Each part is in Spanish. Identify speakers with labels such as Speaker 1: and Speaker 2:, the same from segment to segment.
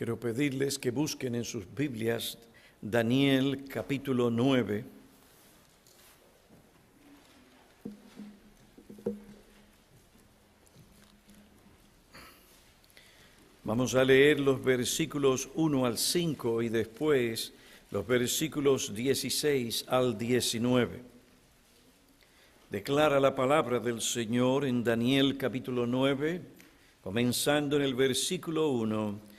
Speaker 1: Quiero pedirles que busquen en sus Biblias Daniel capítulo 9. Vamos a leer los versículos 1 al 5 y después los versículos 16 al 19. Declara la palabra del Señor en Daniel capítulo 9, comenzando en el versículo 1.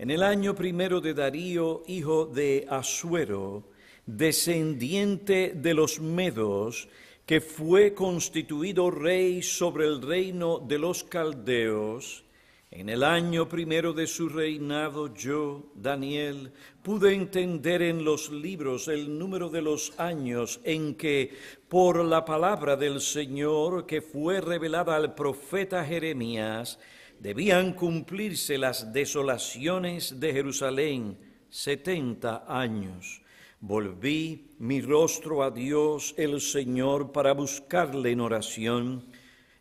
Speaker 1: En el año primero de Darío, hijo de Asuero, descendiente de los Medos, que fue constituido rey sobre el reino de los caldeos, en el año primero de su reinado yo, Daniel, pude entender en los libros el número de los años en que, por la palabra del Señor que fue revelada al profeta Jeremías, debían cumplirse las desolaciones de Jerusalén, 70 años. Volví mi rostro a Dios el Señor para buscarle en oración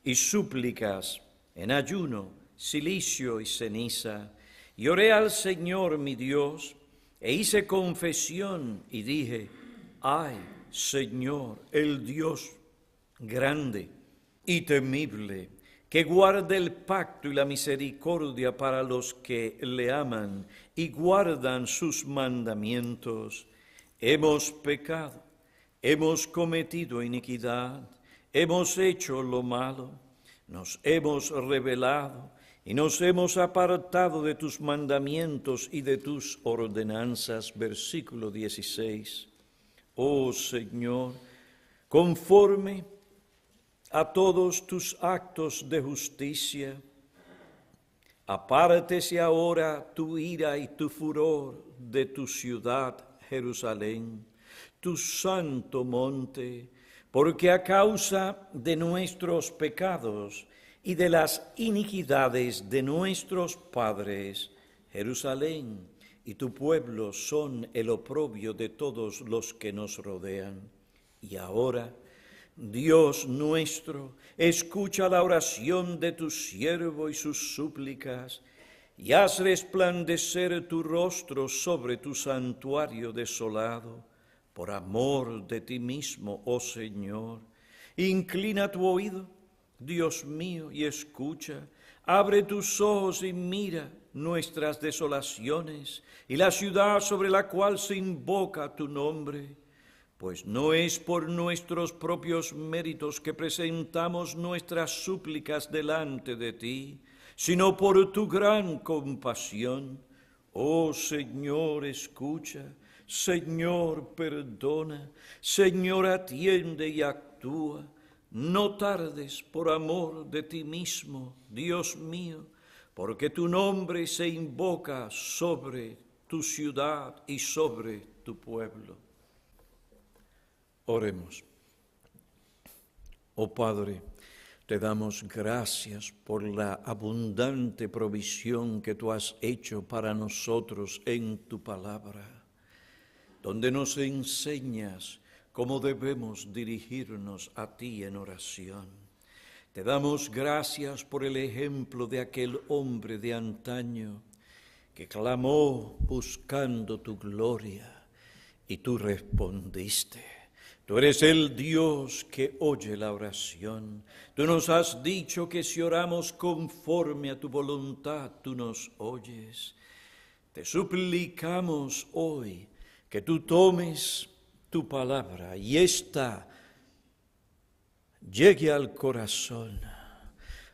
Speaker 1: y súplicas, en ayuno, cilicio y ceniza, y oré al Señor mi Dios, e hice confesión y dije: ay, Señor, el Dios grande y temible, que guarda el pacto y la misericordia para los que le aman y guardan sus mandamientos. Hemos pecado, hemos cometido iniquidad, hemos hecho lo malo, nos hemos rebelado y nos hemos apartado de tus mandamientos y de tus ordenanzas. Versículo 16. Oh Señor, conforme a todos tus actos de justicia, apártese ahora tu ira y tu furor de tu ciudad, Jerusalén, tu santo monte, porque a causa de nuestros pecados y de las iniquidades de nuestros padres, Jerusalén y tu pueblo son el oprobio de todos los que nos rodean. Y ahora, Dios nuestro, escucha la oración de tu siervo y sus súplicas, y haz resplandecer tu rostro sobre tu santuario desolado, por amor de ti mismo, oh Señor. Inclina tu oído, Dios mío, y escucha. Abre tus ojos y mira nuestras desolaciones y la ciudad sobre la cual se invoca tu nombre. Pues no es por nuestros propios méritos que presentamos nuestras súplicas delante de ti, sino por tu gran compasión. Oh Señor, escucha, Señor, perdona, Señor, atiende y actúa. No tardes por amor de ti mismo, Dios mío, porque tu nombre se invoca sobre tu ciudad y sobre tu pueblo. Oremos. Oh Padre, te damos gracias por la abundante provisión que tú has hecho para nosotros en tu palabra, donde nos enseñas cómo debemos dirigirnos a ti en oración. Te damos gracias por el ejemplo de aquel hombre de antaño que clamó buscando tu gloria y tú respondiste. Tú eres el Dios que oye la oración. Tú nos has dicho que si oramos conforme a tu voluntad, tú nos oyes. Te suplicamos hoy que tú tomes tu palabra y ésta llegue al corazón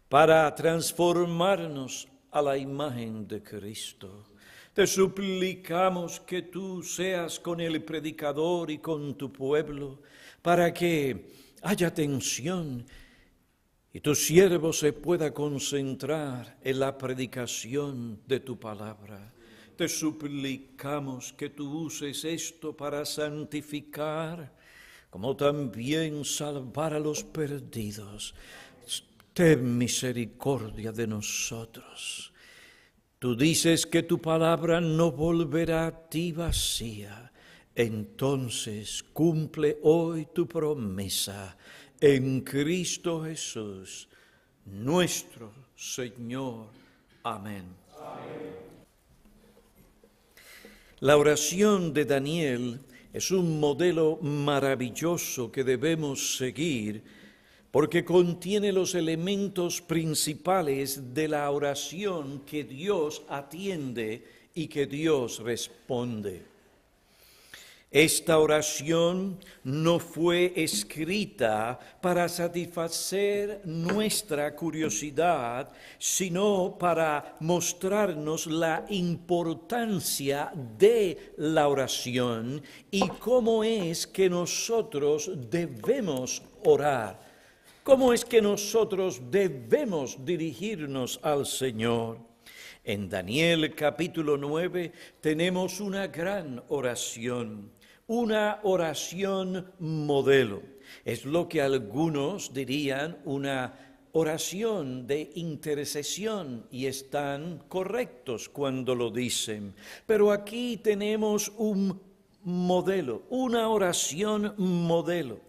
Speaker 1: para transformarnos a la imagen de Cristo. Te suplicamos que tú seas con el predicador y con tu pueblo, para que haya atención y tu siervo se pueda concentrar en la predicación de tu palabra. Te suplicamos que tú uses esto para santificar, como también salvar a los perdidos. Ten misericordia de nosotros. Tú dices que tu palabra no volverá a ti vacía. Entonces cumple hoy tu promesa en Cristo Jesús, nuestro Señor. Amén. Amén. La oración de Daniel es un modelo maravilloso que debemos seguir porque contiene los elementos principales de la oración que Dios atiende y que Dios responde. Esta oración no fue escrita para satisfacer nuestra curiosidad, sino para mostrarnos la importancia de la oración y cómo es que nosotros debemos orar, cómo es que nosotros debemos dirigirnos al Señor. En Daniel capítulo 9 tenemos una gran oración. Una oración modelo. Es lo que algunos dirían una oración de intercesión y están correctos cuando lo dicen. Pero aquí tenemos un modelo, una oración modelo.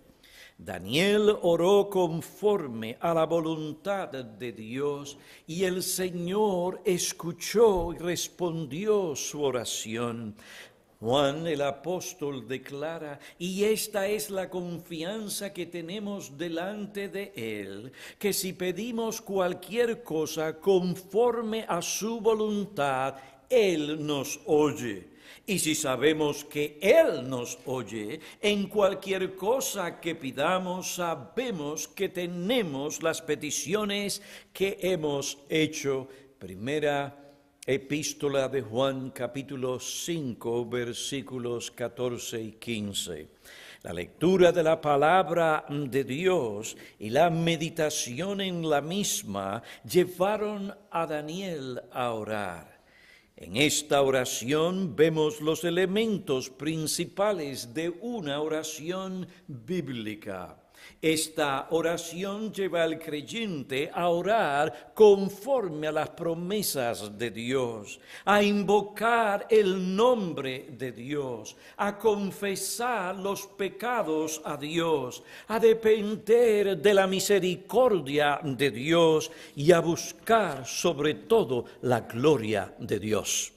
Speaker 1: Daniel oró conforme a la voluntad de Dios y el Señor escuchó y respondió su oración. Juan el apóstol declara, y esta es la confianza que tenemos delante de Él, que si pedimos cualquier cosa conforme a su voluntad, Él nos oye. Y si sabemos que Él nos oye, en cualquier cosa que pidamos, sabemos que tenemos las peticiones que hemos hecho. Primera Epístola de Juan, capítulo 5, versículos 14 y 15. La lectura de la palabra de Dios y la meditación en la misma llevaron a Daniel a orar. En esta oración vemos los elementos principales de una oración bíblica. Esta oración lleva al creyente a orar conforme a las promesas de Dios, a invocar el nombre de Dios, a confesar los pecados a Dios, a depender de la misericordia de Dios y a buscar sobre todo la gloria de Dios.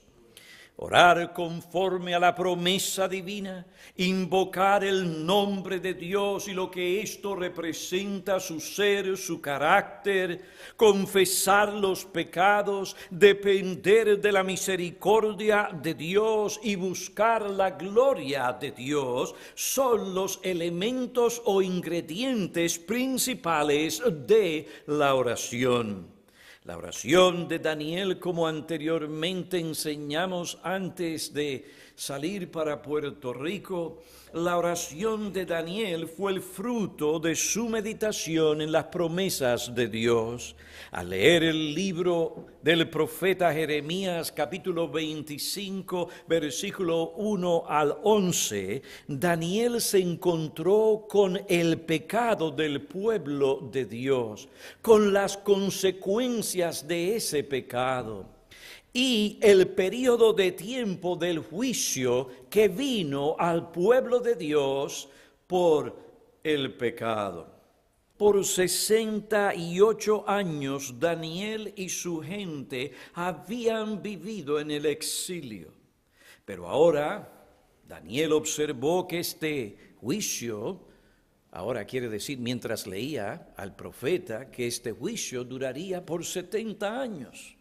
Speaker 1: Orar conforme a la promesa divina, invocar el nombre de Dios y lo que esto representa, su ser, su carácter, confesar los pecados, depender de la misericordia de Dios y buscar la gloria de Dios, son los elementos o ingredientes principales de la oración. La oración de Daniel, como anteriormente enseñamos antes de salir para Puerto Rico, la oración de Daniel fue el fruto de su meditación en las promesas de Dios. Al leer el libro del profeta Jeremías, capítulo 25, versículo 1 al 11, Daniel se encontró con el pecado del pueblo de Dios, con las consecuencias de ese pecado y el periodo de tiempo del juicio que vino al pueblo de Dios por el pecado. Por 68 años Daniel y su gente habían vivido en el exilio. Pero ahora Daniel observó que este juicio, ahora quiere decir mientras leía al profeta, que este juicio duraría por 70 años.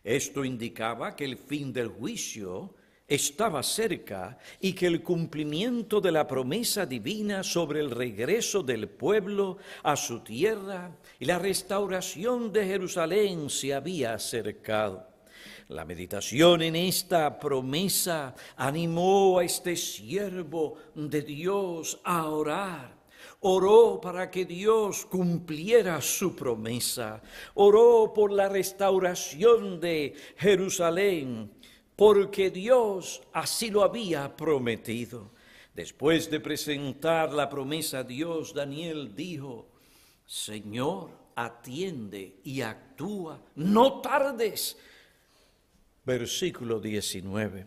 Speaker 1: Esto indicaba que el fin del juicio estaba cerca y que el cumplimiento de la promesa divina sobre el regreso del pueblo a su tierra y la restauración de Jerusalén se había acercado. La meditación en esta promesa animó a este siervo de Dios a orar. Oró para que Dios cumpliera su promesa. Oró por la restauración de Jerusalén, porque Dios así lo había prometido. Después de presentar la promesa a Dios, Daniel dijo, Señor, atiende y actúa, no tardes. Versículo 19.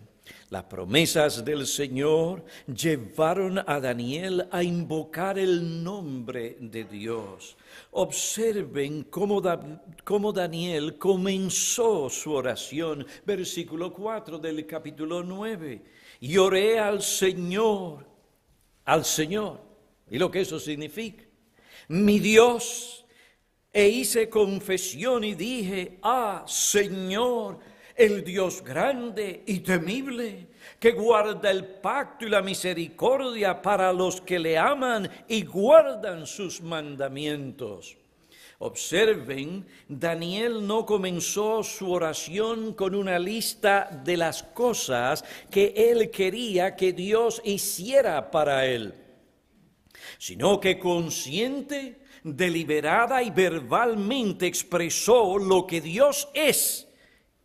Speaker 1: Las promesas del Señor llevaron a Daniel a invocar el nombre de Dios. Observen cómo Daniel comenzó su oración. Versículo 4 del capítulo 9. Y oré al Señor. ¿Y lo que eso significa? Mi Dios. E hice confesión y dije, Señor, el Dios grande y temible, que guarda el pacto y la misericordia para los que le aman y guardan sus mandamientos. Observen, Daniel no comenzó su oración con una lista de las cosas que él quería que Dios hiciera para él, sino que consciente, deliberada y verbalmente expresó lo que Dios es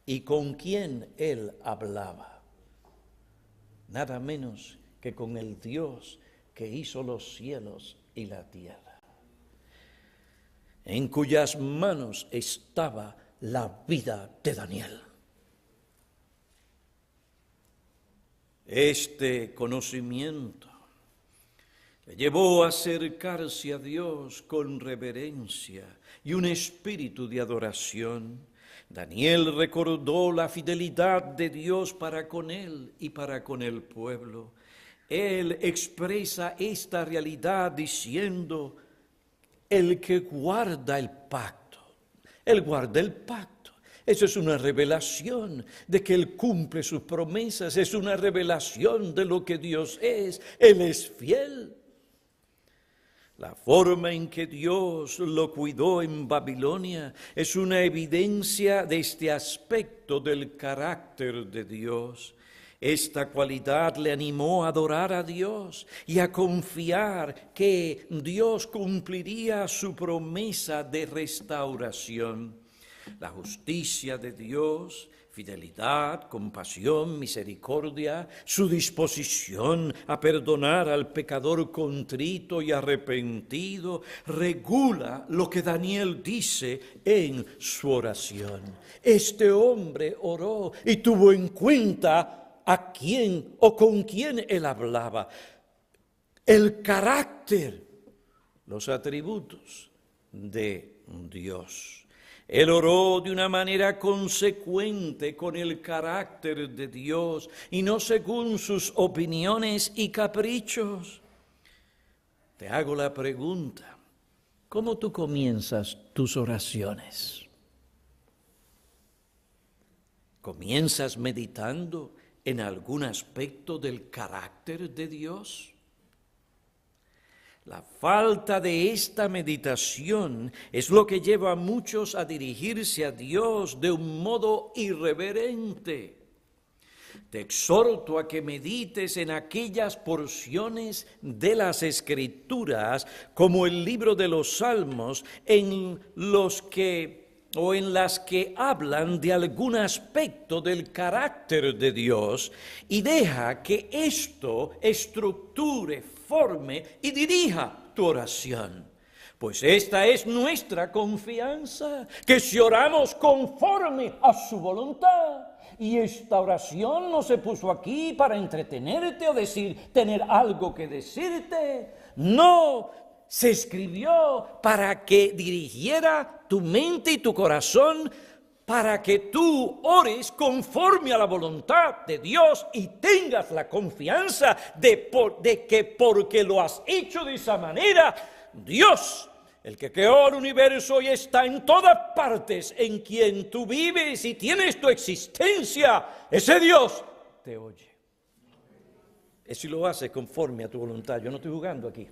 Speaker 1: y con quién él hablaba. Nada menos que con el Dios que hizo los cielos y la tierra, en cuyas manos estaba la vida de Daniel. Este conocimiento le llevó a acercarse a Dios con reverencia y un espíritu de adoración. Daniel recordó la fidelidad de Dios para con él y para con el pueblo. Él expresa esta realidad diciendo, el que guarda el pacto, él guarda el pacto. Eso es una revelación de que Él cumple sus promesas, es una revelación de lo que Dios es, Él es fiel. La forma en que Dios lo cuidó en Babilonia es una evidencia de este aspecto del carácter de Dios. Esta cualidad le animó a adorar a Dios y a confiar que Dios cumpliría su promesa de restauración. La justicia de Dios, fidelidad, compasión, misericordia, su disposición a perdonar al pecador contrito y arrepentido, regula lo que Daniel dice en su oración. Este hombre oró y tuvo en cuenta a quién o con quién él hablaba. El carácter, los atributos de Dios. Él oró de una manera consecuente con el carácter de Dios y no según sus opiniones y caprichos. Te hago la pregunta, ¿cómo tú comienzas tus oraciones? ¿Comienzas meditando en algún aspecto del carácter de Dios? La falta de esta meditación es lo que lleva a muchos a dirigirse a Dios de un modo irreverente. Te exhorto a que medites en aquellas porciones de las Escrituras, como el libro de los Salmos, en las que hablan de algún aspecto del carácter de Dios, y deja que esto estructure, forme y dirija tu oración. Pues esta es nuestra confianza, que si oramos conforme a su voluntad, y esta oración no se puso aquí para entretenerte o tener algo que decirte, no, se escribió para que dirigiera tu mente y tu corazón, para que tú ores conforme a la voluntad de Dios y tengas la confianza de que porque lo has hecho de esa manera, Dios, el que creó el universo y está en todas partes, en quien tú vives y tienes tu existencia, ese Dios te oye. Si lo haces conforme a tu voluntad, yo no estoy jugando aquí.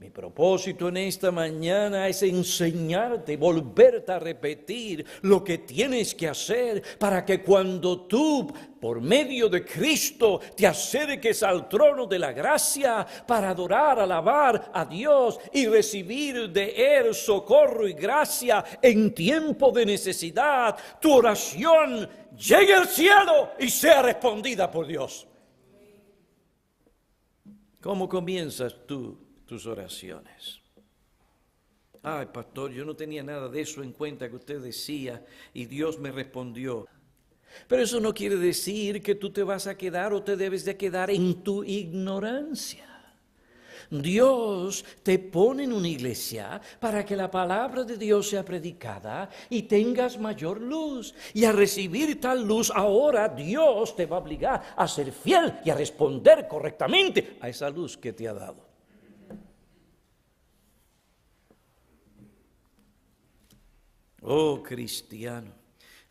Speaker 1: Mi propósito en esta mañana es enseñarte, volverte a repetir lo que tienes que hacer para que cuando tú, por medio de Cristo, te acerques al trono de la gracia para adorar, alabar a Dios y recibir de Él socorro y gracia en tiempo de necesidad, tu oración llegue al cielo y sea respondida por Dios. ¿Cómo comienzas tú tus oraciones? Ay, pastor, yo no tenía nada de eso en cuenta que usted decía y Dios me respondió. Pero eso no quiere decir que tú te vas a quedar o te debes de quedar en tu ignorancia. Dios te pone en una iglesia para que la palabra de Dios sea predicada y tengas mayor luz. Y al recibir tal luz, ahora Dios te va a obligar a ser fiel y a responder correctamente a esa luz que te ha dado. Oh cristiano,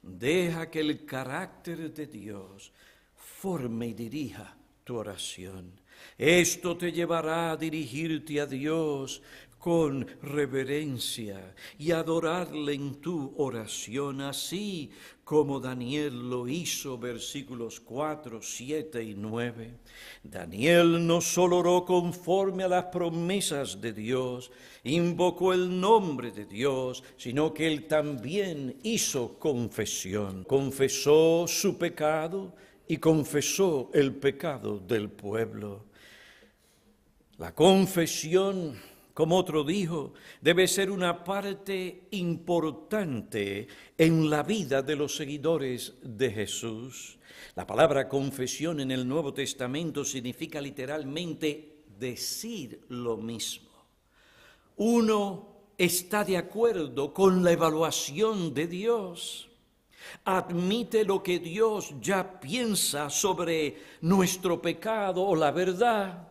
Speaker 1: deja que el carácter de Dios forme y dirija tu oración. Esto te llevará a dirigirte a Dios con reverencia y adorarle en tu oración, así como Daniel lo hizo, versículos 4, 7 y 9. Daniel no solo oró conforme a las promesas de Dios, invocó el nombre de Dios, sino que él también hizo confesión. Confesó su pecado y confesó el pecado del pueblo. La confesión, como otro dijo, debe ser una parte importante en la vida de los seguidores de Jesús. La palabra confesión en el Nuevo Testamento significa literalmente decir lo mismo. Uno está de acuerdo con la evaluación de Dios. Admite lo que Dios ya piensa sobre nuestro pecado o la verdad.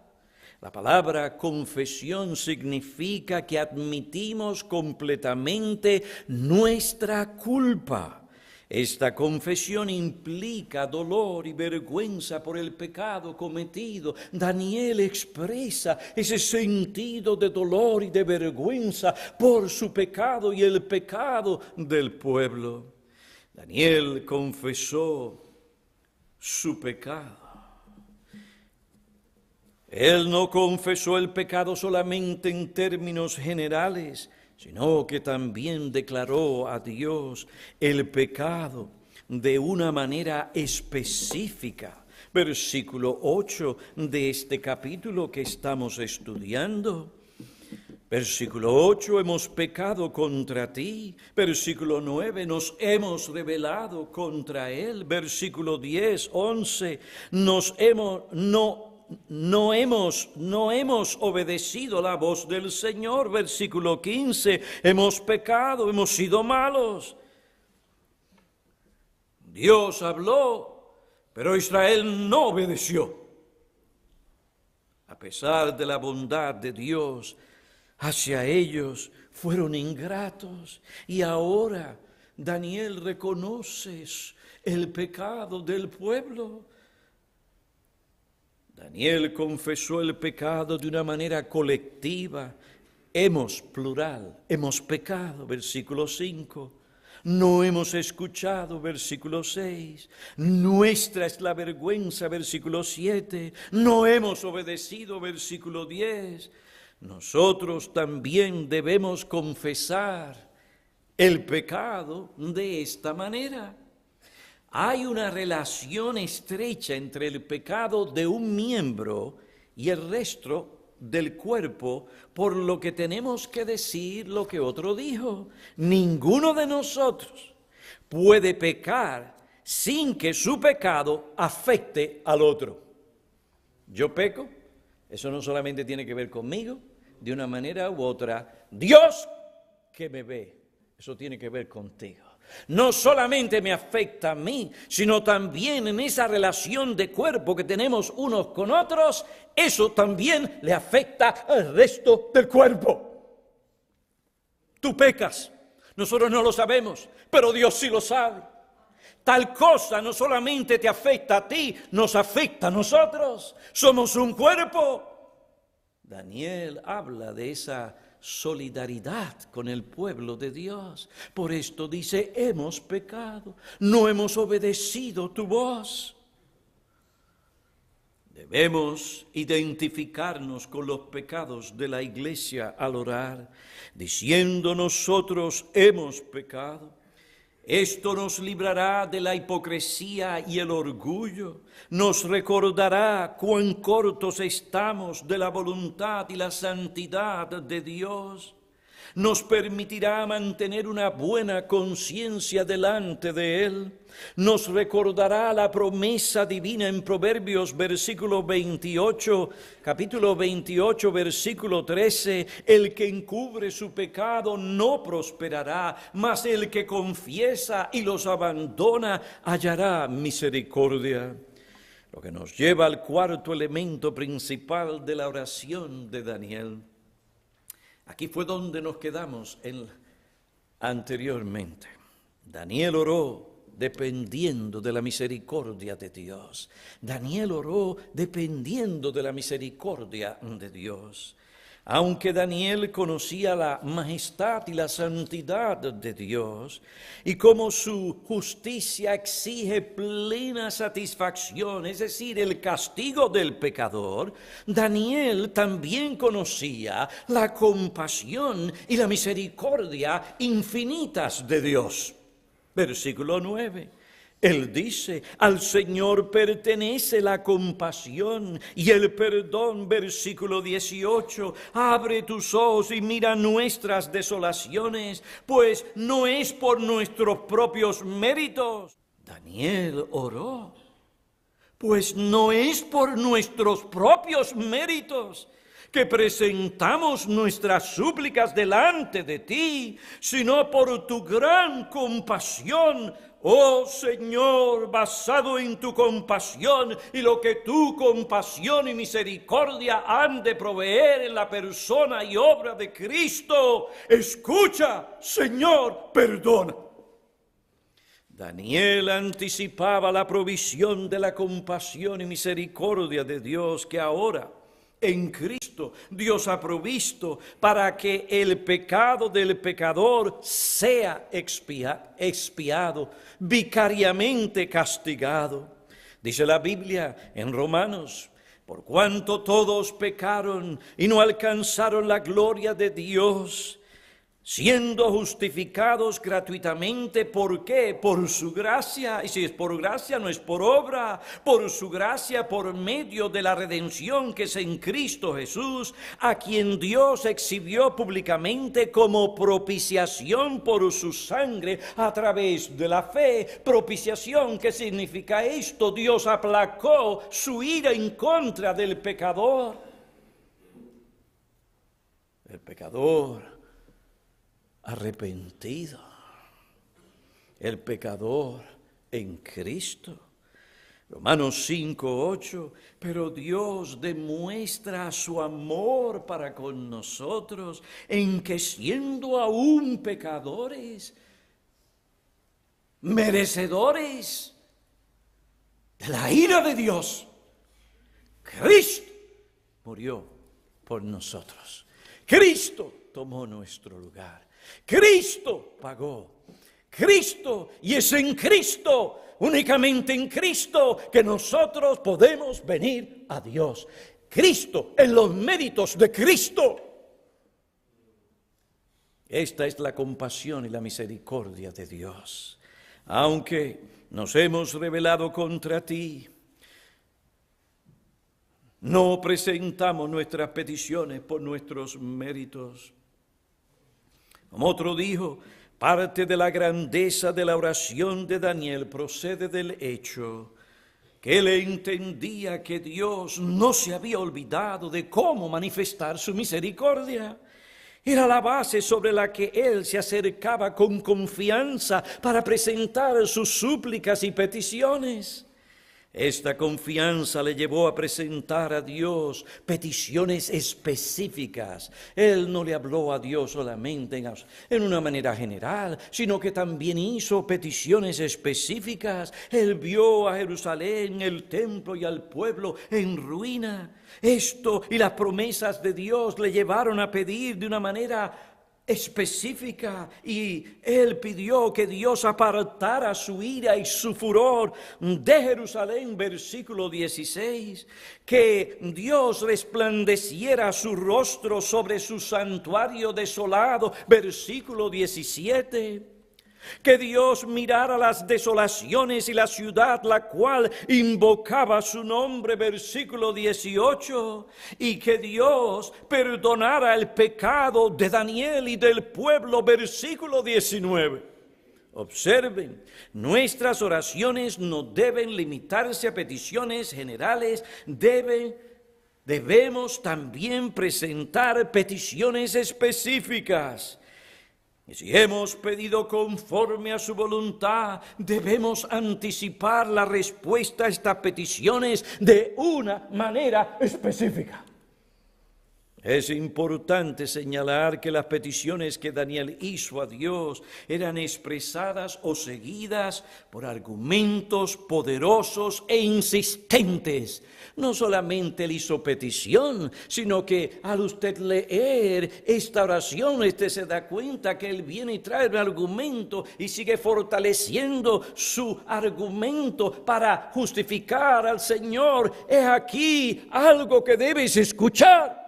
Speaker 1: La palabra confesión significa que admitimos completamente nuestra culpa. Esta confesión implica dolor y vergüenza por el pecado cometido. Daniel expresa ese sentido de dolor y de vergüenza por su pecado y el pecado del pueblo. Daniel confesó su pecado. Él no confesó el pecado solamente en términos generales, sino que también declaró a Dios el pecado de una manera específica. Versículo 8 de este capítulo que estamos estudiando. Versículo 8, hemos pecado contra ti. Versículo 9, nos hemos rebelado contra él. Versículo 10, 11, no hemos obedecido la voz del Señor. Versículo 15, hemos pecado, hemos sido malos. Dios habló, pero Israel no obedeció. A pesar de la bondad de Dios hacia ellos, fueron ingratos. Y ahora Daniel reconoce el pecado del pueblo. Daniel confesó el pecado de una manera colectiva. Hemos, plural, hemos pecado, versículo 5. No hemos escuchado, versículo 6. Nuestra es la vergüenza, versículo 7. No hemos obedecido, versículo 10. Nosotros también debemos confesar el pecado de esta manera. Hay una relación estrecha entre el pecado de un miembro y el resto del cuerpo, por lo que tenemos que decir lo que otro dijo. Ninguno de nosotros puede pecar sin que su pecado afecte al otro. Yo peco, eso no solamente tiene que ver conmigo, de una manera u otra. Dios que me ve, eso tiene que ver contigo. No solamente me afecta a mí, sino también en esa relación de cuerpo que tenemos unos con otros, eso también le afecta al resto del cuerpo. Tú pecas, nosotros no lo sabemos, pero Dios sí lo sabe. Tal cosa no solamente te afecta a ti, nos afecta a nosotros. Somos un cuerpo. Daniel habla de esa solidaridad con el pueblo de Dios. Por esto dice, hemos pecado, no hemos obedecido tu voz. Debemos identificarnos con los pecados de la iglesia al orar, diciendo nosotros hemos pecado. Esto nos librará de la hipocresía y el orgullo, nos recordará cuán cortos estamos de la voluntad y la santidad de Dios. nos permitirá mantener una buena conciencia delante de Él, nos recordará la promesa divina en Proverbios capítulo 28, versículo 13, el que encubre su pecado no prosperará, mas el que confiesa y los abandona hallará misericordia. Lo que nos lleva al cuarto elemento principal de la oración de Daniel. Aquí fue donde nos quedamos anteriormente. Daniel oró dependiendo de la misericordia de Dios. Daniel oró dependiendo de la misericordia de Dios. Aunque Daniel conocía la majestad y la santidad de Dios, y como su justicia exige plena satisfacción, es decir, el castigo del pecador, Daniel también conocía la compasión y la misericordia infinitas de Dios. Versículo 9. Él dice, al Señor pertenece la compasión y el perdón. Versículo 18, abre tus ojos y mira nuestras desolaciones, pues no es por nuestros propios méritos. Daniel oró, pues no es por nuestros propios méritos que presentamos nuestras súplicas delante de ti, sino por tu gran compasión, oh Señor, basado en tu compasión y lo que tu compasión y misericordia han de proveer en la persona y obra de Cristo. Escucha, Señor, perdona. Daniel anticipaba la provisión de la compasión y misericordia de Dios que ahora en Cristo Dios ha provisto para que el pecado del pecador sea expiado, vicariamente castigado. Dice la Biblia en Romanos, por cuanto todos pecaron y no alcanzaron la gloria de Dios, siendo justificados gratuitamente. ¿Por qué? Por su gracia. Y si es por gracia, no es por obra. Por su gracia, por medio de la redención que es en Cristo Jesús, a quien Dios exhibió públicamente como propiciación por su sangre a través de la fe. Propiciación, ¿qué significa esto? Dios aplacó su ira en contra del pecador. El pecador arrepentido, el pecador en Cristo. Romanos 5:8, pero Dios demuestra su amor para con nosotros en que siendo aún pecadores, merecedores de la ira de Dios, Cristo murió por nosotros. Cristo tomó nuestro lugar. Cristo pagó. Cristo, y es en Cristo, únicamente en Cristo, que nosotros podemos venir a Dios. Cristo, en los méritos de Cristo. Esta es la compasión y la misericordia de Dios. Aunque nos hemos rebelado contra ti, no presentamos nuestras peticiones por nuestros méritos. Como otro dijo, parte de la grandeza de la oración de Daniel procede del hecho que él entendía que Dios no se había olvidado de cómo manifestar su misericordia. Era la base sobre la que él se acercaba con confianza para presentar sus súplicas y peticiones. Esta confianza le llevó a presentar a Dios peticiones específicas. Él no le habló a Dios solamente en una manera general, sino que también hizo peticiones específicas. Él vio a Jerusalén, el templo y al pueblo en ruina. Esto y las promesas de Dios le llevaron a pedir de una manera específica, y él pidió que Dios apartara su ira y su furor de Jerusalén. Versículo 16, que Dios resplandeciera su rostro sobre su santuario desolado. Versículo 17, que Dios mirara las desolaciones y la ciudad, la cual invocaba su nombre, versículo 18, y que Dios perdonara el pecado de Daniel y del pueblo, versículo 19. Observen, nuestras oraciones no deben limitarse a peticiones generales, debemos también presentar peticiones específicas. Y si hemos pedido conforme a su voluntad, debemos anticipar la respuesta a estas peticiones de una manera específica. Es importante señalar que las peticiones que Daniel hizo a Dios eran expresadas o seguidas por argumentos poderosos e insistentes. No solamente él hizo petición, sino que al usted leer esta oración, usted se da cuenta que él viene y trae un argumento y sigue fortaleciendo su argumento para justificar al Señor. Es aquí algo que debes escuchar.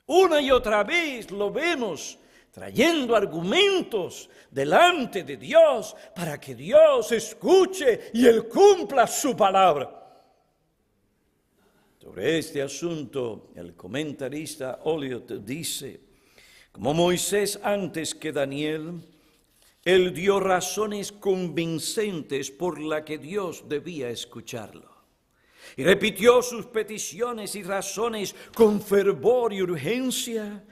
Speaker 1: Una y otra vez lo vemos trayendo argumentos delante de Dios para que Dios escuche y Él cumpla su palabra. Sobre este asunto, el comentarista Oliot dice, como Moisés antes que Daniel, él dio razones convincentes por las que Dios debía escucharlo. Y repitió sus peticiones y razones con fervor y urgencia.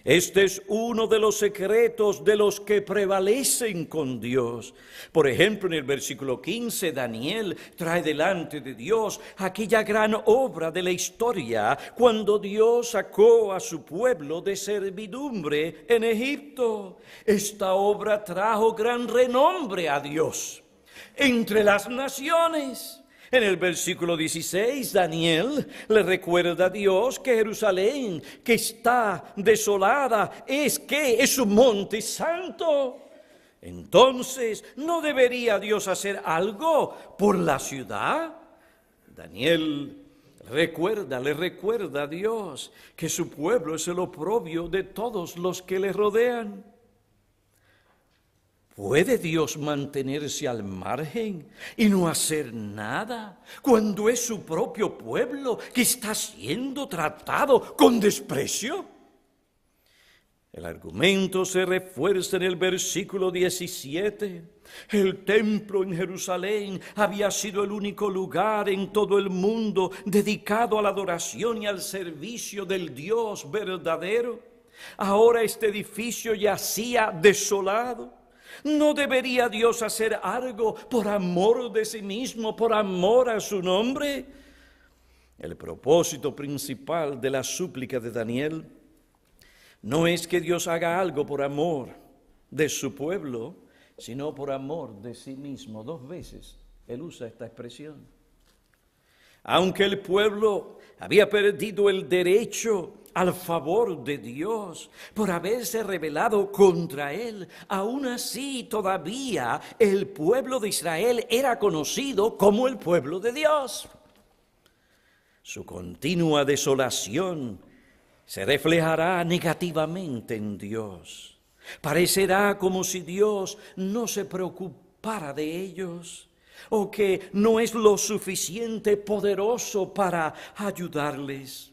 Speaker 1: Este es uno de los secretos de los que prevalecen con Dios. Por ejemplo, en el versículo 15, Daniel trae delante de Dios aquella gran obra de la historia, cuando Dios sacó a su pueblo de servidumbre en Egipto. Esta obra trajo gran renombre a Dios entre las naciones. En el versículo 16, Daniel le recuerda a Dios que Jerusalén, que está desolada, es un monte santo. Entonces, ¿no debería Dios hacer algo por la ciudad? Daniel le recuerda a Dios que su pueblo es el oprobio de todos los que le rodean. ¿Puede Dios mantenerse al margen y no hacer nada cuando es su propio pueblo que está siendo tratado con desprecio? El argumento se refuerza en el versículo 17. El templo en Jerusalén había sido el único lugar en todo el mundo dedicado a la adoración y al servicio del Dios verdadero. Ahora este edificio yacía desolado. ¿No debería Dios hacer algo por amor de sí mismo, por amor a su nombre? El propósito principal de la súplica de Daniel no es que Dios haga algo por amor de su pueblo, sino por amor de sí mismo. 2 veces él usa esta expresión. Aunque el pueblo había perdido el derecho al favor de Dios por haberse rebelado contra Él, aún así todavía el pueblo de Israel era conocido como el pueblo de Dios. Su continua desolación se reflejará negativamente en Dios. Parecerá como si Dios no se preocupara de ellos, o que no es lo suficiente poderoso para ayudarles.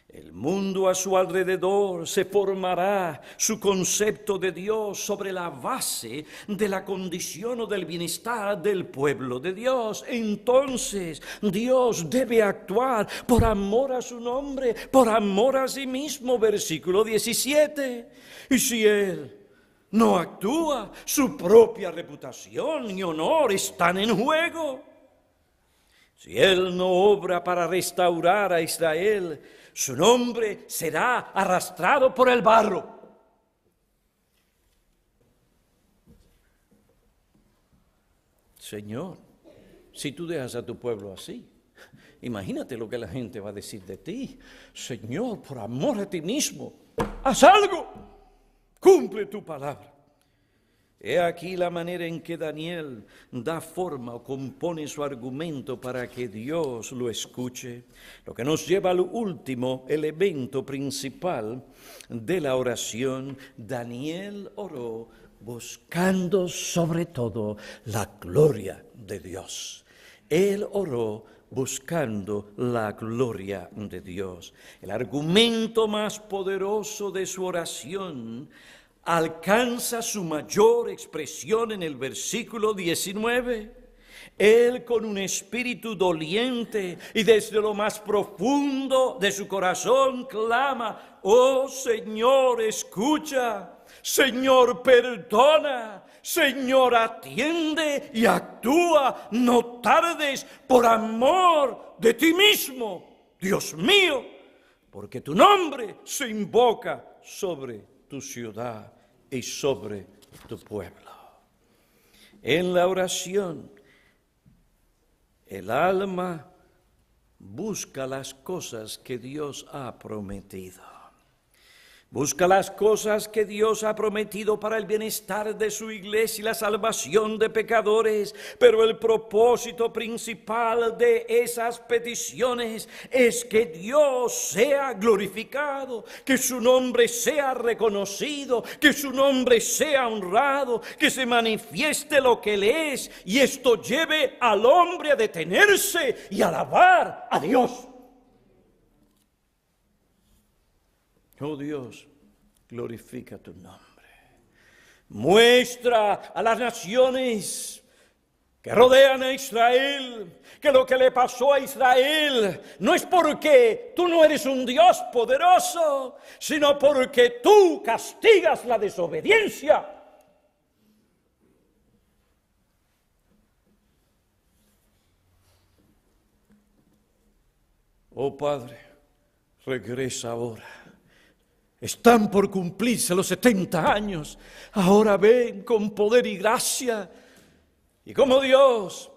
Speaker 1: El mundo a su alrededor se formará su concepto de Dios sobre la base de la condición o del bienestar del pueblo de Dios. Entonces, Dios debe actuar por amor a su nombre, por amor a sí mismo, versículo 17. Y si Él no actúa, su propia reputación y honor están en juego. Si Él no obra para restaurar a Israel, su nombre será arrastrado por el barro. Señor, si tú dejas a tu pueblo así, imagínate lo que la gente va a decir de ti. Señor, por amor a ti mismo, haz algo, cumple tu palabra. He aquí la manera en que Daniel da forma o compone su argumento para que Dios lo escuche, lo que nos lleva al último elemento principal de la oración. Daniel oró buscando sobre todo la gloria de Dios. Él oró buscando la gloria de Dios. El argumento más poderoso de su oración alcanza su mayor expresión en el versículo 19. Él con un espíritu doliente y desde lo más profundo de su corazón clama: oh Señor, escucha, Señor, perdona, Señor, atiende y actúa, no tardes por amor de ti mismo, Dios mío, porque tu nombre se invoca sobre tu ciudad y sobre tu pueblo. En la oración, el alma busca las cosas que Dios ha prometido. Busca las cosas que Dios ha prometido para el bienestar de su iglesia y la salvación de pecadores, pero el propósito principal de esas peticiones es que Dios sea glorificado, que su nombre sea reconocido, que su nombre sea honrado, que se manifieste lo que Él es, y esto lleve al hombre a detenerse y alabar a Dios. Oh Dios, glorifica tu nombre. Muestra a las naciones que rodean a Israel que lo que le pasó a Israel no es porque tú no eres un Dios poderoso, sino porque tú castigas la desobediencia. Oh Padre, regresa ahora. Están por cumplirse los 70 años. Ahora ven con poder y gracia. Y como Dios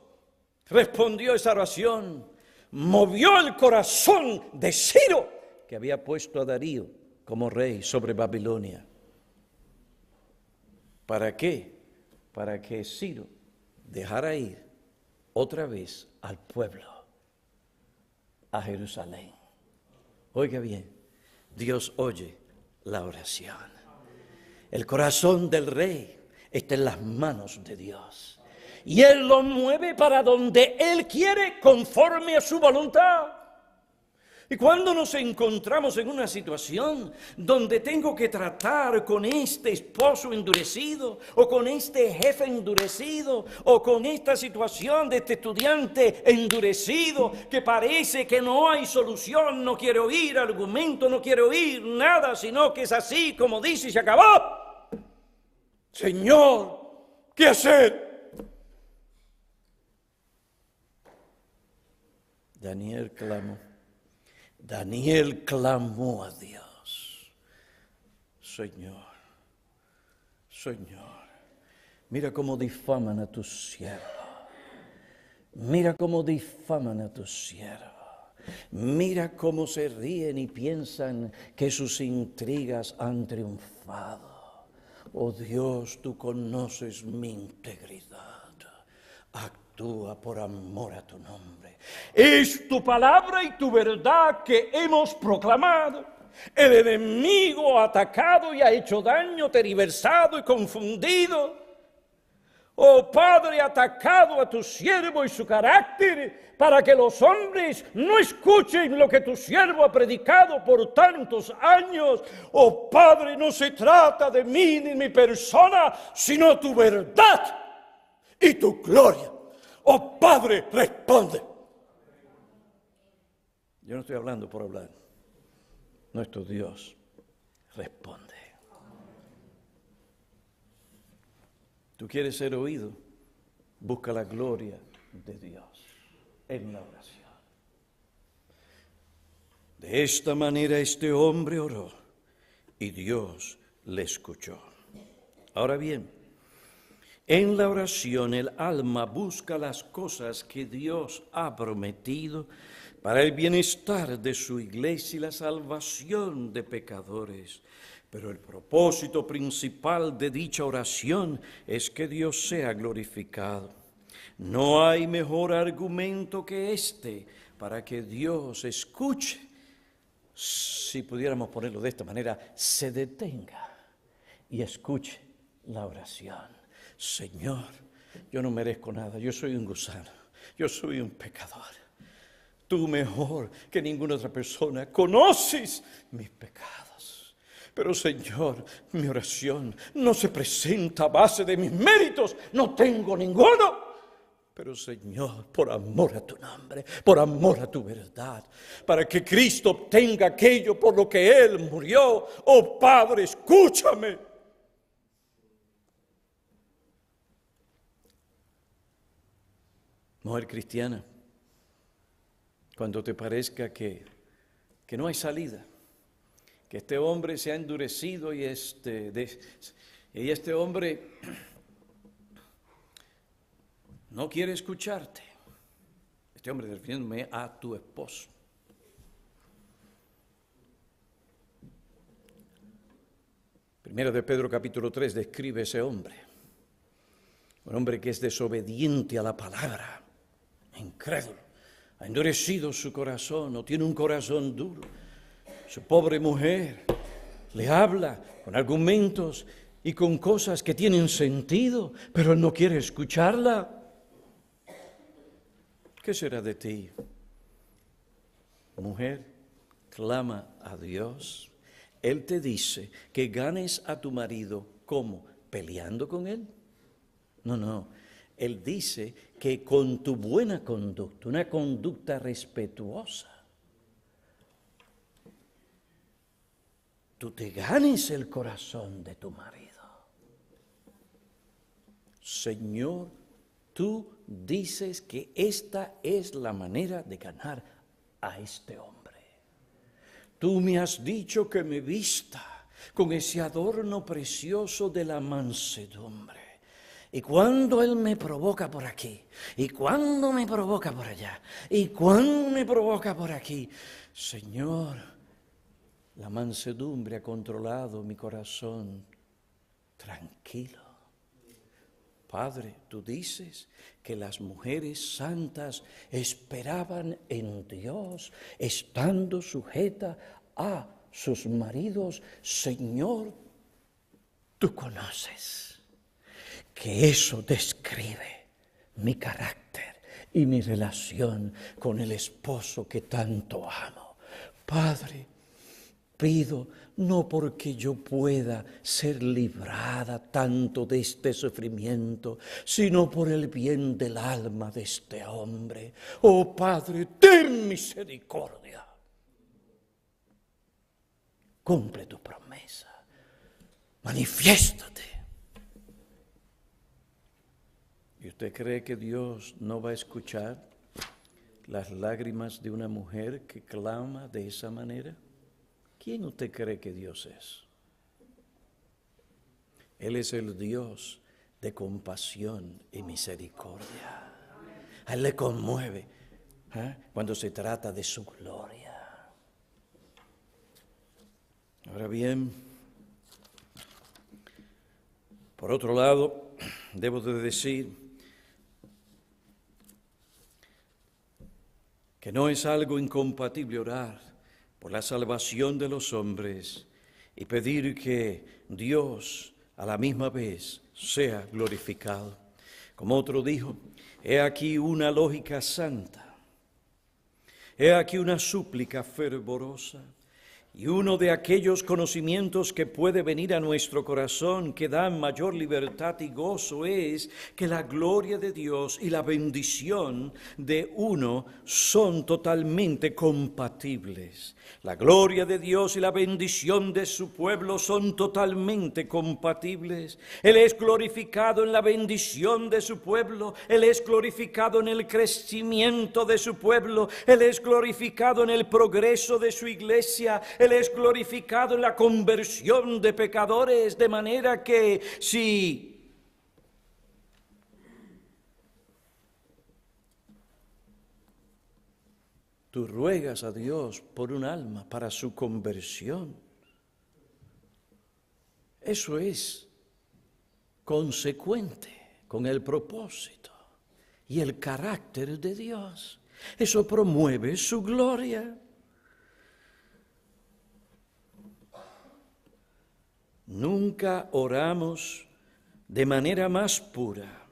Speaker 1: respondió esa oración, movió el corazón de Ciro, que había puesto a Darío como rey sobre Babilonia. ¿Para qué? Para que Ciro dejara ir otra vez al pueblo, a Jerusalén. Oiga bien, Dios oye la oración. El corazón del rey está en las manos de Dios. Y Él lo mueve para donde Él quiere, conforme a su voluntad. Y cuando nos encontramos en una situación donde tengo que tratar con este esposo endurecido, o con este jefe endurecido, o con esta situación de este estudiante endurecido, que parece que no hay solución, no quiero oír argumento, no quiero oír nada, sino que es así como dice y se acabó. Señor, ¿qué hacer? Daniel clamó a Dios. Señor, mira cómo difaman a tu siervo. Mira cómo difaman a tu siervo. Mira cómo se ríen y piensan que sus intrigas han triunfado. Oh Dios, tú conoces mi integridad. Actúa por amor a tu nombre. Es tu palabra y tu verdad que hemos proclamado. El enemigo ha atacado y ha hecho daño, tergiversado y confundido. Oh Padre, ha atacado a tu siervo y su carácter para que los hombres no escuchen lo que tu siervo ha predicado por tantos años. Oh Padre, no se trata de mí ni mi persona, sino tu verdad y tu gloria. Oh Padre, responde. Yo no estoy hablando por hablar. Nuestro Dios responde. ¿Tú quieres ser oído? Busca la gloria de Dios en la oración. De esta manera este hombre oró y Dios le escuchó. Ahora bien, en la oración el alma busca las cosas que Dios ha prometido para el bienestar de su iglesia y la salvación de pecadores. Pero el propósito principal de dicha oración es que Dios sea glorificado. No hay mejor argumento que este para que Dios escuche. Si pudiéramos ponerlo de esta manera, se detenga y escuche la oración. Señor, yo no merezco nada, yo soy un gusano, yo soy un pecador. Tú mejor que ninguna otra persona conoces mis pecados. Pero Señor, mi oración no se presenta a base de mis méritos, no tengo ninguno. Pero Señor, por amor a tu nombre, por amor a tu verdad, para que Cristo obtenga aquello por lo que Él murió, oh Padre, escúchame. Mujer cristiana, cuando te parezca que no hay salida, que este hombre se ha endurecido y este hombre no quiere escucharte. Este hombre refiriéndome a tu esposo. Primero de Pedro capítulo 3 describe ese hombre. Un hombre que es desobediente a la palabra, incrédulo, ha endurecido su corazón, o tiene un corazón duro. Su pobre mujer le habla con argumentos y con cosas que tienen sentido, pero él no quiere escucharla. ¿Qué será de ti? Mujer, clama a Dios. Él te dice que ganes a tu marido, ¿cómo? ¿Peleando con él? No. Él dice que con tu buena conducta, una conducta respetuosa, tú te ganes el corazón de tu marido. Señor, tú dices que esta es la manera de ganar a este hombre. Tú me has dicho que me vista con ese adorno precioso de la mansedumbre. Y cuando Él me provoca por aquí, y cuando me provoca por allá, y cuando me provoca por aquí, Señor, la mansedumbre ha controlado mi corazón tranquilo. Padre, tú dices que las mujeres santas esperaban en Dios, estando sujetas a sus maridos. Señor, tú conoces que eso describe mi carácter y mi relación con el esposo que tanto amo. Padre, pido no porque yo pueda ser librada tanto de este sufrimiento, sino por el bien del alma de este hombre. Oh Padre, ten misericordia. Cumple tu promesa. Manifiéstate. ¿Y usted cree que Dios no va a escuchar las lágrimas de una mujer que clama de esa manera? ¿Quién usted cree que Dios es? Él es el Dios de compasión y misericordia. A Él le conmueve cuando se trata de su gloria. Ahora bien, por otro lado, debo de decir que no es algo incompatible orar por la salvación de los hombres y pedir que Dios a la misma vez sea glorificado. Como otro dijo, he aquí una lógica santa, he aquí una súplica fervorosa, y uno de aquellos conocimientos que puede venir a nuestro corazón que dan mayor libertad y gozo es que la gloria de Dios y la bendición de uno son totalmente compatibles. La gloria de Dios y la bendición de su pueblo son totalmente compatibles. Él es glorificado en la bendición de su pueblo, Él es glorificado en el crecimiento de su pueblo, Él es glorificado en el progreso de su iglesia, Él es glorificado en la conversión de pecadores, de manera que si tú ruegas a Dios por un alma para su conversión, eso es consecuente con el propósito y el carácter de Dios. Eso promueve su gloria. Nunca oramos de manera más pura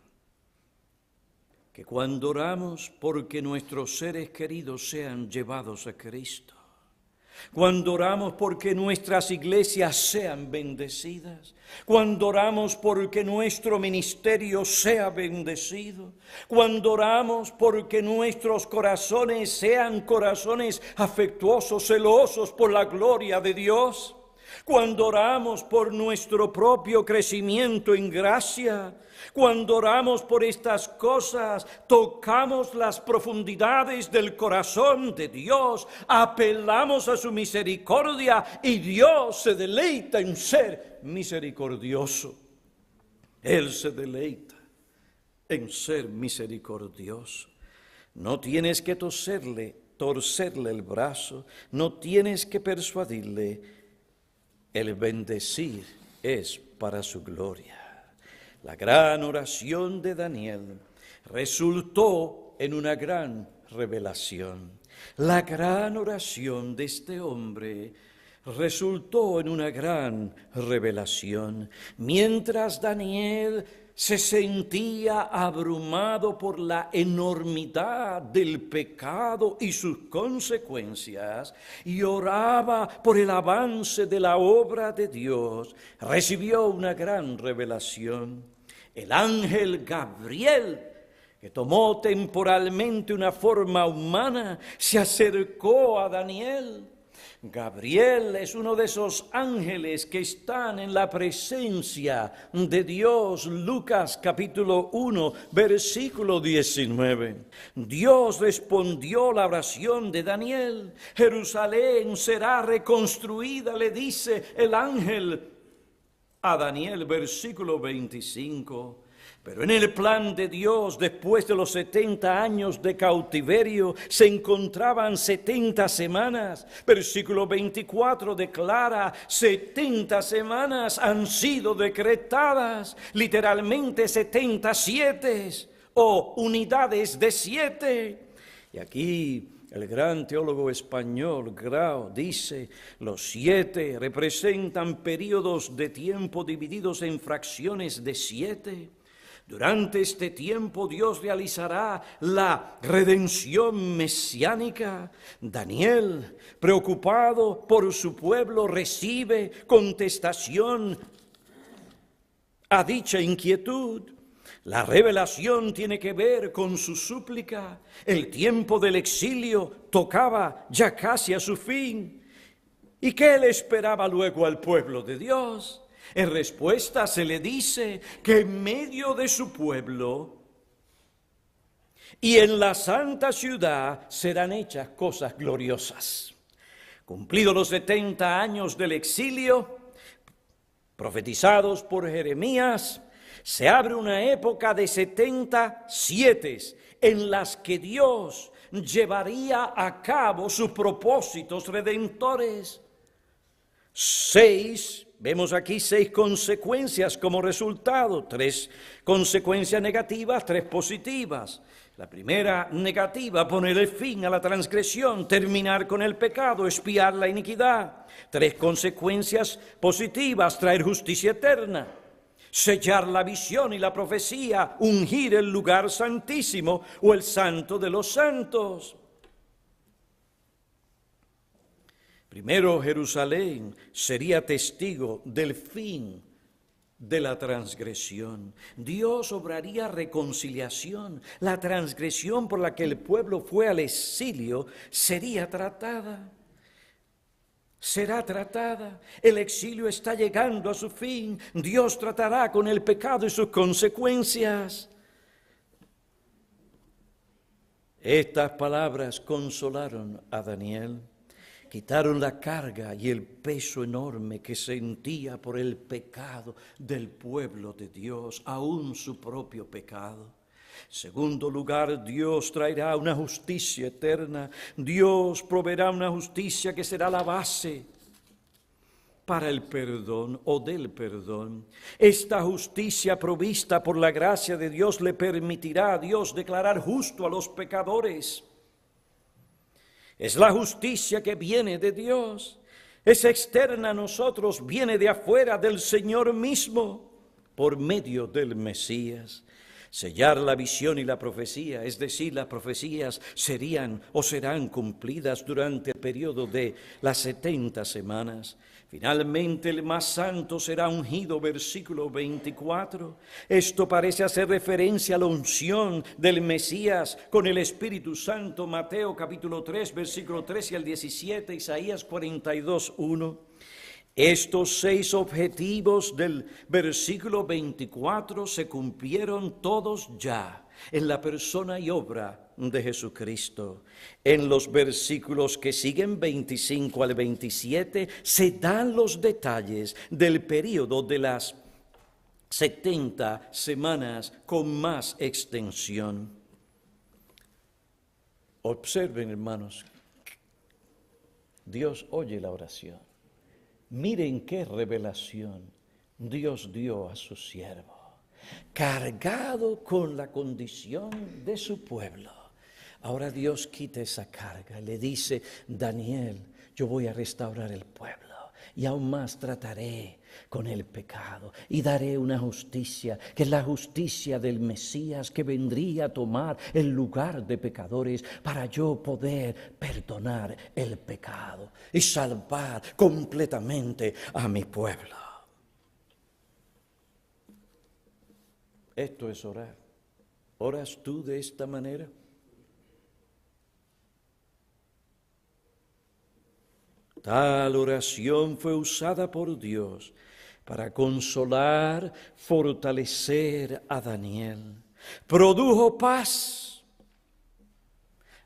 Speaker 1: que cuando oramos porque nuestros seres queridos sean llevados a Cristo, cuando oramos porque nuestras iglesias sean bendecidas, cuando oramos porque nuestro ministerio sea bendecido, cuando oramos porque nuestros corazones sean corazones afectuosos, celosos por la gloria de Dios, cuando oramos por nuestro propio crecimiento en gracia, cuando oramos por estas cosas, tocamos las profundidades del corazón de Dios, apelamos a su misericordia y Dios se deleita en ser misericordioso. Él se deleita en ser misericordioso. No tienes que torcerle el brazo, no tienes que persuadirle. El bendecir es para su gloria. La gran oración de Daniel resultó en una gran revelación. La gran oración de este hombre resultó en una gran revelación. Mientras Daniel se sentía abrumado por la enormidad del pecado y sus consecuencias y oraba por el avance de la obra de Dios, recibió una gran revelación. El ángel Gabriel, que tomó temporalmente una forma humana, se acercó a Daniel. Gabriel es uno de esos ángeles que están en la presencia de Dios. Lucas capítulo 1, versículo 19. Dios respondió la oración de Daniel. Jerusalén será reconstruida, le dice el ángel a Daniel, versículo 25. Pero en el plan de Dios, después de los 70 años de cautiverio, se encontraban 70 semanas. Versículo 24 declara, 70 semanas han sido decretadas, literalmente 77 o unidades de 7. Y aquí el gran teólogo español Grau dice, los 7 representan periodos de tiempo divididos en fracciones de 7. Durante este tiempo Dios realizará la redención mesiánica. Daniel, preocupado por su pueblo, recibe contestación a dicha inquietud. La revelación tiene que ver con su súplica. El tiempo del exilio tocaba ya casi a su fin. ¿Y qué le esperaba luego al pueblo de Dios? En respuesta se le dice que en medio de su pueblo y en la santa ciudad serán hechas cosas gloriosas. Cumplidos los 70 años del exilio, profetizados por Jeremías, se abre una época de 77 en las que Dios llevaría a cabo sus propósitos redentores. Vemos aquí 6 consecuencias como resultado, 3 consecuencias negativas, 3 positivas. La primera negativa, ponerle fin a la transgresión, terminar con el pecado, expiar la iniquidad. 3 consecuencias positivas, traer justicia eterna, sellar la visión y la profecía, ungir el lugar santísimo o el santo de los santos. Primero, Jerusalén sería testigo del fin de la transgresión. Dios obraría reconciliación. La transgresión por la que el pueblo fue al exilio sería tratada. Será tratada. El exilio está llegando a su fin. Dios tratará con el pecado y sus consecuencias. Estas palabras consolaron a Daniel. Quitaron la carga y el peso enorme que sentía por el pecado del pueblo de Dios, aún su propio pecado. Segundo lugar, Dios traerá una justicia eterna. Dios proveerá una justicia que será la base para el perdón o del perdón. Esta justicia provista por la gracia de Dios le permitirá a Dios declarar justo a los pecadores. Es la justicia que viene de Dios, es externa a nosotros, viene de afuera del Señor mismo. por medio del Mesías, sellar la visión y la profecía, es decir, las profecías serían o serán cumplidas durante el periodo de las 70 semanas. Finalmente el más santo será ungido, versículo 24. Esto parece hacer referencia a la unción del Mesías con el Espíritu Santo, Mateo capítulo 3, versículo 13 al 17, Isaías 42, 1. Estos 6 objetivos del versículo 24 se cumplieron todos ya en la persona y obra de Jesucristo. En los versículos que siguen, 25 al 27, se dan los detalles del período de las 70 semanas con más extensión. Observen, hermanos, Dios oye la oración. Miren qué revelación Dios dio a su siervo, cargado con la condición de su pueblo. Ahora Dios quita esa carga, le dice: Daniel, yo voy a restaurar el pueblo y aún más trataré con el pecado y daré una justicia, que es la justicia del Mesías, que vendría a tomar el lugar de pecadores para yo poder perdonar el pecado y salvar completamente a mi pueblo. Esto es orar. ¿Oras tú de esta manera? Tal oración fue usada por Dios para consolar, fortalecer a Daniel. Produjo paz.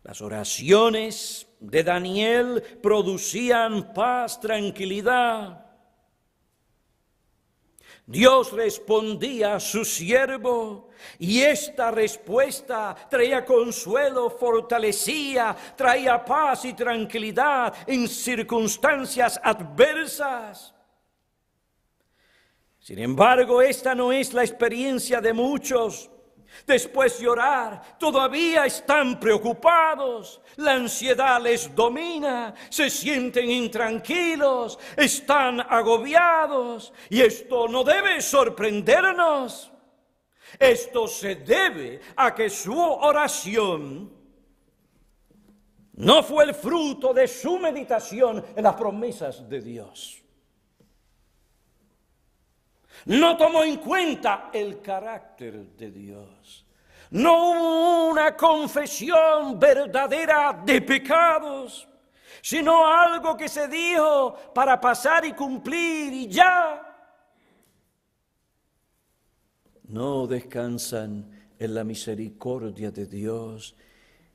Speaker 1: Las oraciones de Daniel producían paz, tranquilidad. Dios respondía a su siervo y esta respuesta traía consuelo, fortalecía, traía paz y tranquilidad en circunstancias adversas. Sin embargo, esta no es la experiencia de muchos. Después de orar, todavía están preocupados, la ansiedad les domina, se sienten intranquilos, están agobiados, y esto no debe sorprendernos. Esto se debe a que su oración no fue el fruto de su meditación en las promesas de Dios. No tomó en cuenta el carácter de Dios. No hubo una confesión verdadera de pecados, sino algo que se dijo para pasar y cumplir y ya. No descansan en la misericordia de Dios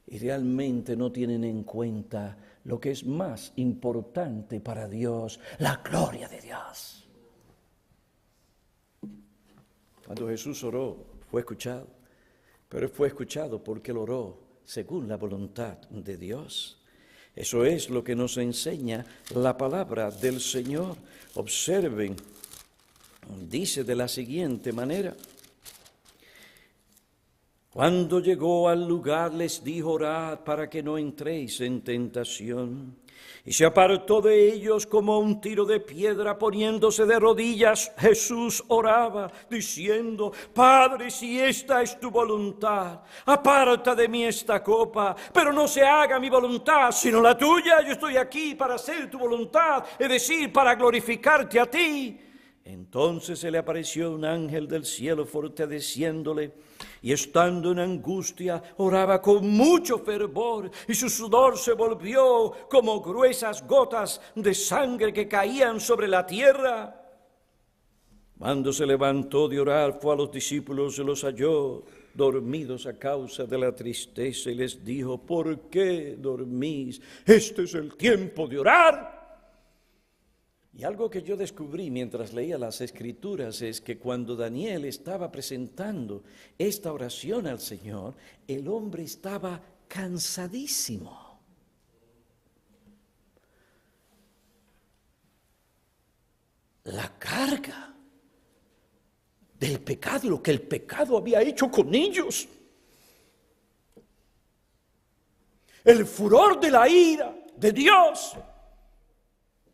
Speaker 1: y realmente no tienen en cuenta lo que es más importante para Dios, la gloria de Dios. Cuando Jesús oró, fue escuchado, pero fue escuchado porque él oró según la voluntad de Dios. Eso es lo que nos enseña la palabra del Señor. Observen, dice de la siguiente manera: cuando llegó al lugar les dijo: orad para que no entréis en tentación. Y se apartó de ellos como un tiro de piedra, poniéndose de rodillas. Jesús oraba, diciendo: Padre, si esta es tu voluntad, aparta de mí esta copa, pero no se haga mi voluntad, sino la tuya. Yo estoy aquí para hacer tu voluntad, es decir, para glorificarte a ti. Entonces se le apareció un ángel del cielo fortaleciéndole, y estando en angustia oraba con mucho fervor, y su sudor se volvió como gruesas gotas de sangre que caían sobre la tierra. Cuando se levantó de orar, fue a los discípulos y los halló dormidos a causa de la tristeza, y les dijo: ¿por qué dormís? Este es el tiempo de orar. Y algo que yo descubrí mientras leía las Escrituras es que cuando Daniel estaba presentando esta oración al Señor, el hombre estaba cansadísimo. La carga del pecado, lo que el pecado había hecho con ellos. El furor de la ira de Dios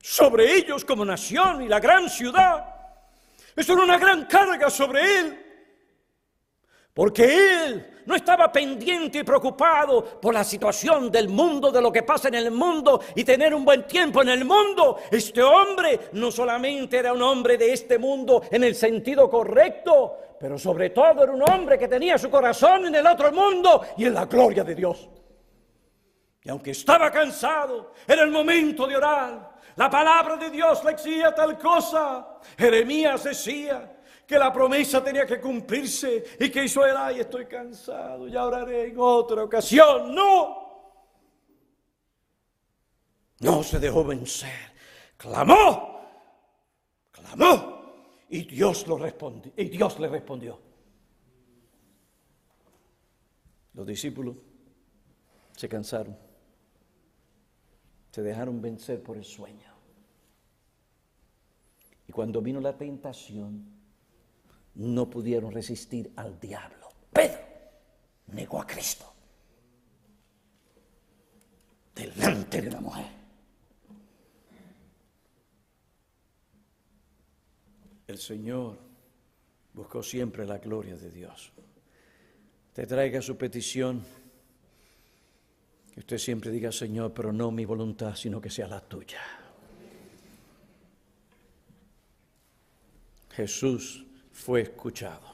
Speaker 1: sobre ellos como nación y la gran ciudad, Eso era una gran carga sobre él. Porque él no estaba pendiente y preocupado por la situación del mundo, de lo que pasa en el mundo y tener un buen tiempo en el mundo. Este hombre no solamente era un hombre de este mundo en el sentido correcto, pero sobre todo era un hombre que tenía su corazón en el otro mundo y en la gloria de Dios. Y aunque estaba cansado, era el momento de orar. La palabra de Dios le exigía tal cosa. Jeremías decía que la promesa tenía que cumplirse. ¿Y que hizo él? Ay, estoy cansado, ya oraré en otra ocasión. No se dejó vencer. Clamó. Y Dios le respondió. Los discípulos se cansaron. Se dejaron vencer por el sueño. Y cuando vino la tentación, no pudieron resistir al diablo. Pedro negó a Cristo delante de la mujer. El Señor buscó siempre la gloria de Dios. Te traiga su petición. Que usted siempre diga, Señor, pero no mi voluntad, sino que sea la tuya. Jesús fue escuchado.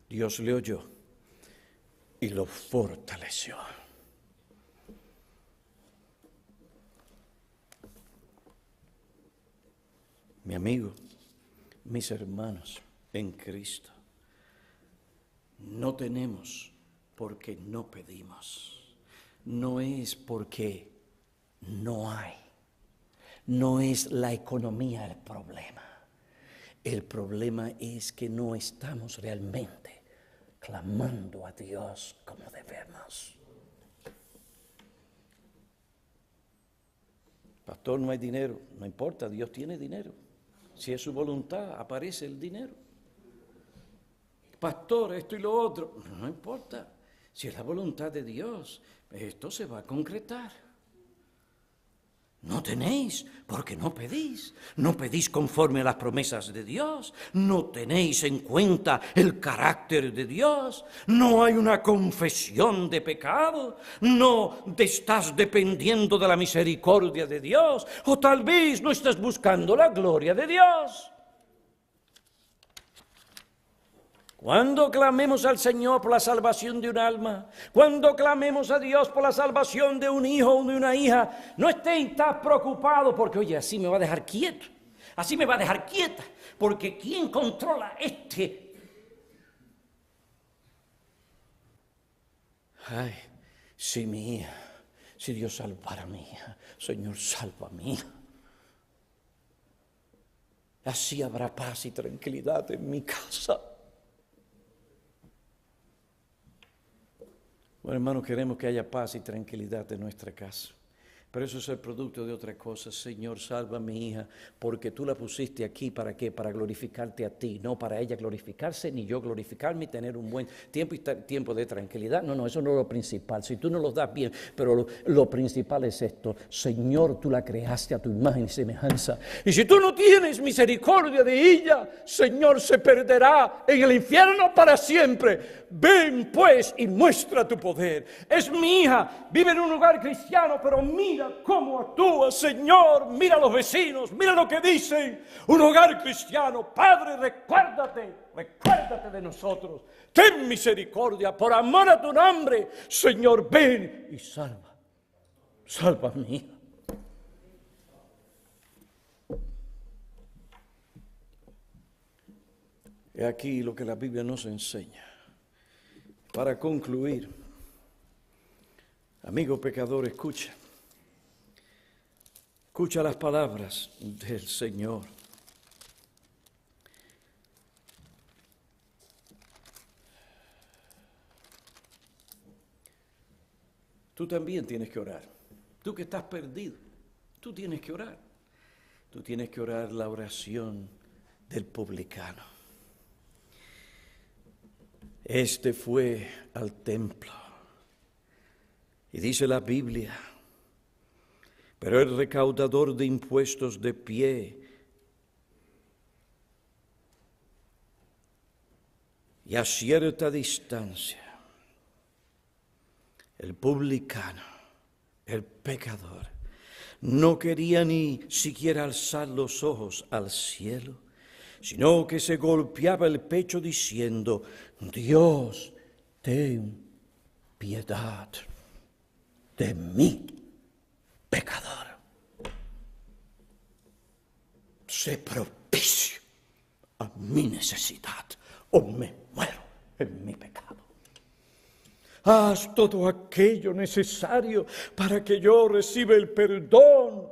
Speaker 1: Dios le oyó y lo fortaleció. Mi amigo, mis hermanos en Cristo, no tenemos porque no pedimos. No es porque no hay. No es la economía el problema. El problema es que no estamos realmente clamando a Dios como debemos. Pastor, no hay dinero. No importa, Dios tiene dinero. Si es su voluntad, aparece el dinero. Pastor, esto y lo otro. No importa. Si es la voluntad de Dios, esto se va a concretar. No tenéis porque no pedís. No pedís conforme a las promesas de Dios. No tenéis en cuenta el carácter de Dios. No hay una confesión de pecado. No te estás dependiendo de la misericordia de Dios. O tal vez no estás buscando la gloria de Dios. Cuando clamemos al Señor por la salvación de un alma, cuando clamemos a Dios por la salvación de un hijo o de una hija, no estés preocupado porque, oye, así me va a dejar quieto, así me va a dejar quieta, porque ¿quién controla este? Ay, si mi hija, si Dios salvara a mi hija, Señor, salva a mi hija. Así habrá paz y tranquilidad en mi casa. Bueno, hermanos, queremos que haya paz y tranquilidad en nuestra casa. Pero eso es el producto de otra cosa. Señor, salva a mi hija, porque tú la pusiste aquí, ¿para qué? Para glorificarte a ti, no para ella glorificarse, ni yo glorificarme y tener un buen tiempo y tiempo de tranquilidad. No, eso no es lo principal. Si tú no lo das bien, pero lo principal es esto. Señor, tú la creaste a tu imagen y semejanza. Y si tú no tienes misericordia de ella, Señor, se perderá en el infierno para siempre. Ven pues y muestra tu poder. Es mi hija, vive en un lugar cristiano, pero mira cómo actúa, Señor. Mira a los vecinos, mira lo que dicen. Un hogar cristiano. Padre, recuérdate de nosotros. Ten misericordia por amor a tu nombre. Señor, ven y salva a mi hija. He aquí lo que la Biblia nos enseña. Para concluir, amigo pecador, escucha las palabras del Señor. Tú también tienes que orar. Tú que estás perdido, tú tienes que orar. Tú tienes que orar la oración del publicano. Este fue al templo y dice la Biblia, pero el recaudador de impuestos de pie y a cierta distancia, el publicano, el pecador, no quería ni siquiera alzar los ojos al cielo, sino que se golpeaba el pecho diciendo: Dios, ten piedad de mí, pecador. Sé propicio a mi necesidad o me muero en mi pecado. Haz todo aquello necesario para que yo reciba el perdón,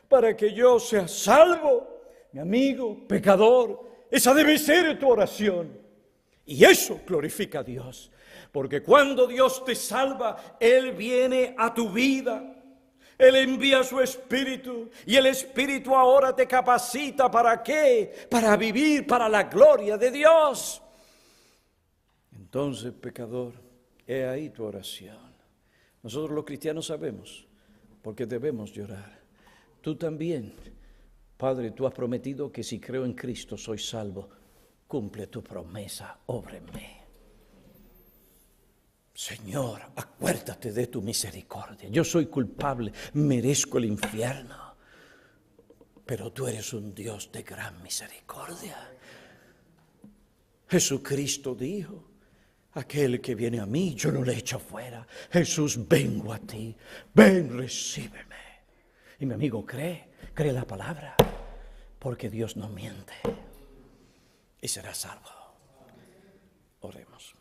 Speaker 1: para que yo sea salvo. Mi amigo, pecador, esa debe ser tu oración. Y eso glorifica a Dios, porque cuando Dios te salva, Él viene a tu vida. Él envía su Espíritu y el Espíritu ahora te capacita. ¿Para qué? Para vivir para la gloria de Dios. Entonces, pecador, he ahí tu oración. Nosotros los cristianos sabemos porque debemos llorar. Tú también, Padre, tú has prometido que si creo en Cristo soy salvo. Cumple tu promesa, obra en mí. Señor, acuérdate de tu misericordia. Yo soy culpable, merezco el infierno, pero tú eres un Dios de gran misericordia. Jesucristo dijo: aquel que viene a mí, yo no le echo fuera. Jesús, vengo a ti, ven, recíbeme. Y mi amigo, cree la palabra, porque Dios no miente, y será salvo. Oremos.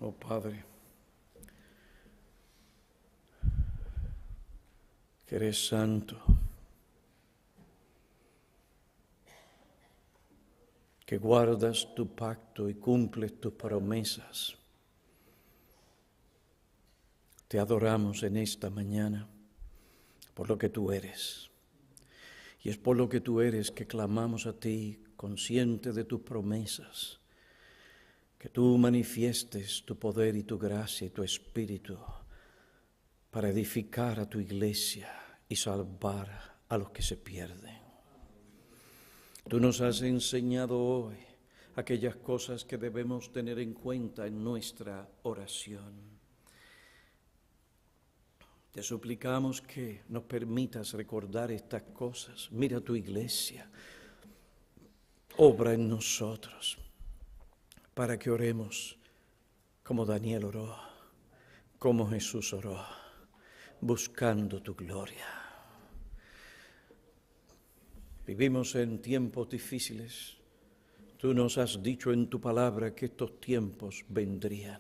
Speaker 1: Oh Padre, que eres santo, que guardas tu pacto y cumples tus promesas. Te adoramos en esta mañana por lo que tú eres. Y es por lo que tú eres que clamamos a ti, consciente de tus promesas. Que tú manifiestes tu poder y tu gracia y tu espíritu para edificar a tu iglesia y salvar a los que se pierden. Tú nos has enseñado hoy aquellas cosas que debemos tener en cuenta en nuestra oración. Te suplicamos que nos permitas recordar estas cosas. Mira tu iglesia, obra en nosotros, para que oremos como Daniel oró, como Jesús oró, buscando tu gloria. Vivimos en tiempos difíciles. Tú nos has dicho en tu palabra que estos tiempos vendrían.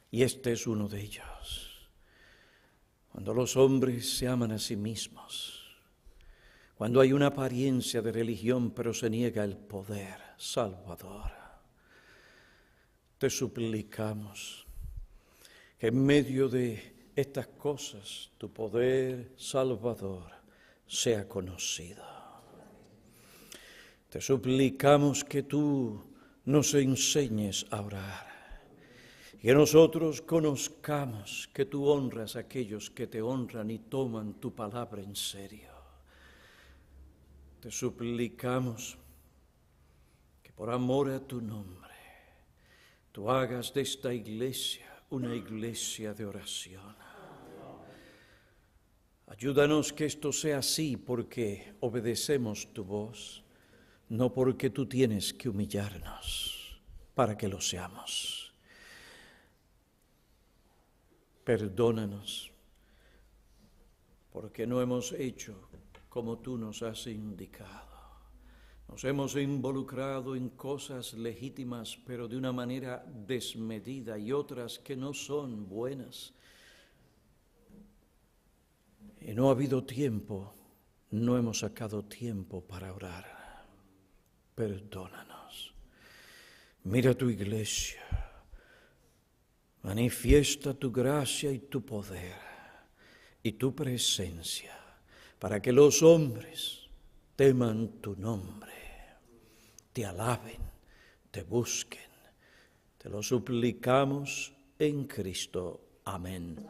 Speaker 1: Y este es uno de ellos. Cuando los hombres se aman a sí mismos, cuando hay una apariencia de religión pero se niega el poder salvador. Te suplicamos que en medio de estas cosas tu poder salvador sea conocido. Te suplicamos que tú nos enseñes a orar, que nosotros conozcamos que tú honras a aquellos que te honran y toman tu palabra en serio. Te suplicamos que por amor a tu nombre tú hagas de esta iglesia una iglesia de oración. Ayúdanos que esto sea así porque obedecemos tu voz, no porque tú tienes que humillarnos para que lo seamos. Perdónanos porque no hemos hecho como tú nos has indicado. Nos hemos involucrado en cosas legítimas, pero de una manera desmedida, y otras que no son buenas. Y no ha habido tiempo, no hemos sacado tiempo para orar. Perdónanos. Mira tu iglesia, manifiesta tu gracia y tu poder y tu presencia para que los hombres teman tu nombre, te alaben, te busquen. Te lo suplicamos en Cristo Amén.